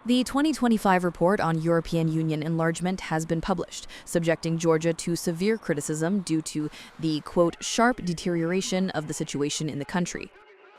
The 2025 report on European Union enlargement has been published, subjecting Georgia to severe criticism due to the, quote, sharp deterioration of the situation in the country.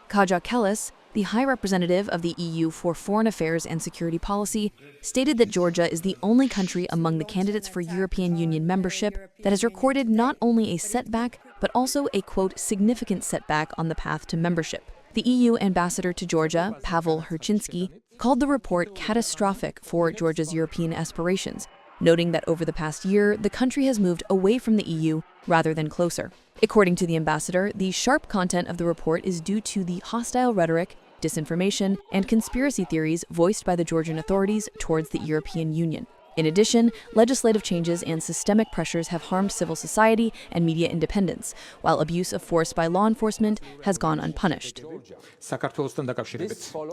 Kaja Kallas, the High Representative of the EU for Foreign Affairs and Security Policy, stated that Georgia is the only country among the candidates for European Union membership that has recorded not only a setback, but also a, quote, significant setback on the path to membership. The EU ambassador to Georgia, Pavel Herchinsky, called the report catastrophic for Georgia's European aspirations, noting that over the past year, the country has moved away from the EU rather than closer. According to the ambassador, the sharp content of the report is due to the hostile rhetoric, disinformation, and conspiracy theories voiced by the Georgian authorities towards the European Union. In addition, legislative changes and systemic pressures have harmed civil society and media independence, while abuse of force by law enforcement has gone unpunished.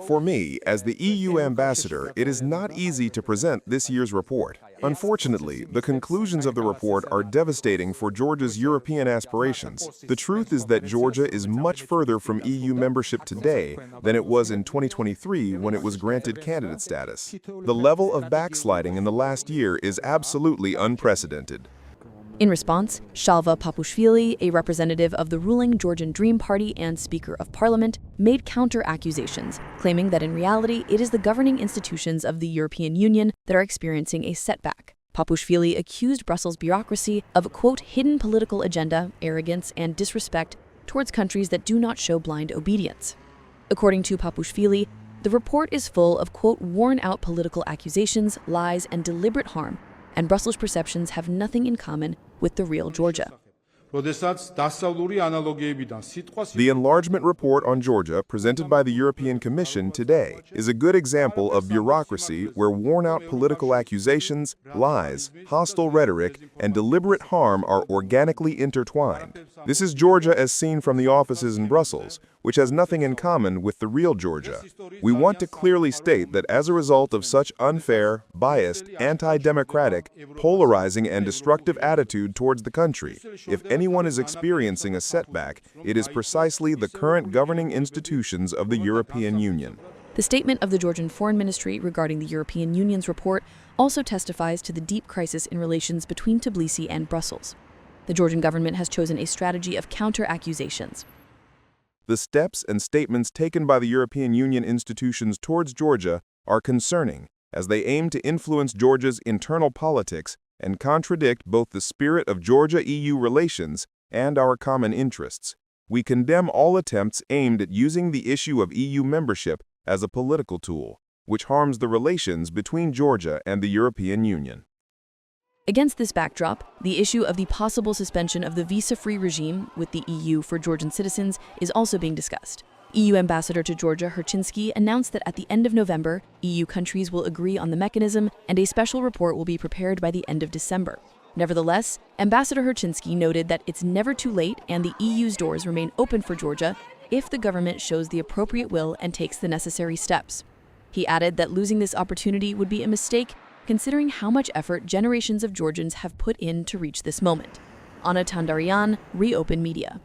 For me, as the EU ambassador, it is not easy to present this year's report. Unfortunately, the conclusions of the report are devastating for Georgia's European aspirations. The truth is that Georgia is much further from EU membership today than it was in 2023 when it was granted candidate status. The level of backsliding in the last year is absolutely unprecedented. In response, Shalva Papushvili, a representative of the ruling Georgian Dream Party and Speaker of Parliament, made counter-accusations, claiming that in reality it is the governing institutions of the European Union that are experiencing a setback. Papushvili accused Brussels bureaucracy of a, quote, hidden political agenda, arrogance, and disrespect towards countries that do not show blind obedience. According to Papushvili, the report is full of, quote, worn-out political accusations, lies, and deliberate harm, and Brussels' perceptions have nothing in common with the real Georgia. The enlargement report on Georgia presented by the European Commission today is a good example of bureaucracy where worn-out political accusations, lies, hostile rhetoric, and deliberate harm are organically intertwined. This is Georgia as seen from the offices in Brussels, which has nothing in common with the real Georgia. We want to clearly state that as a result of such unfair, biased, anti-democratic, polarizing, and destructive attitude towards the country, if anyone is experiencing a setback, it is precisely the current governing institutions of the European Union. The statement of the Georgian Foreign Ministry regarding the European Union's report also testifies to the deep crisis in relations between Tbilisi and Brussels. The Georgian government has chosen a strategy of counter-accusations. The steps and statements taken by the European Union institutions towards Georgia are concerning, as they aim to influence Georgia's internal politics and contradict both the spirit of Georgia-EU relations and our common interests. We condemn all attempts aimed at using the issue of EU membership as a political tool, which harms the relations between Georgia and the European Union. Against this backdrop, the issue of the possible suspension of the visa-free regime with the EU for Georgian citizens is also being discussed. EU Ambassador to Georgia Herchinsky announced that at the end of November, EU countries will agree on the mechanism and a special report will be prepared by the end of December. Nevertheless, Ambassador Herchinsky noted that it's never too late and the EU's doors remain open for Georgia if the government shows the appropriate will and takes the necessary steps. He added that losing this opportunity would be a mistake considering how much effort generations of Georgians have put in to reach this moment. Anna Tandarian, ReOpen Media.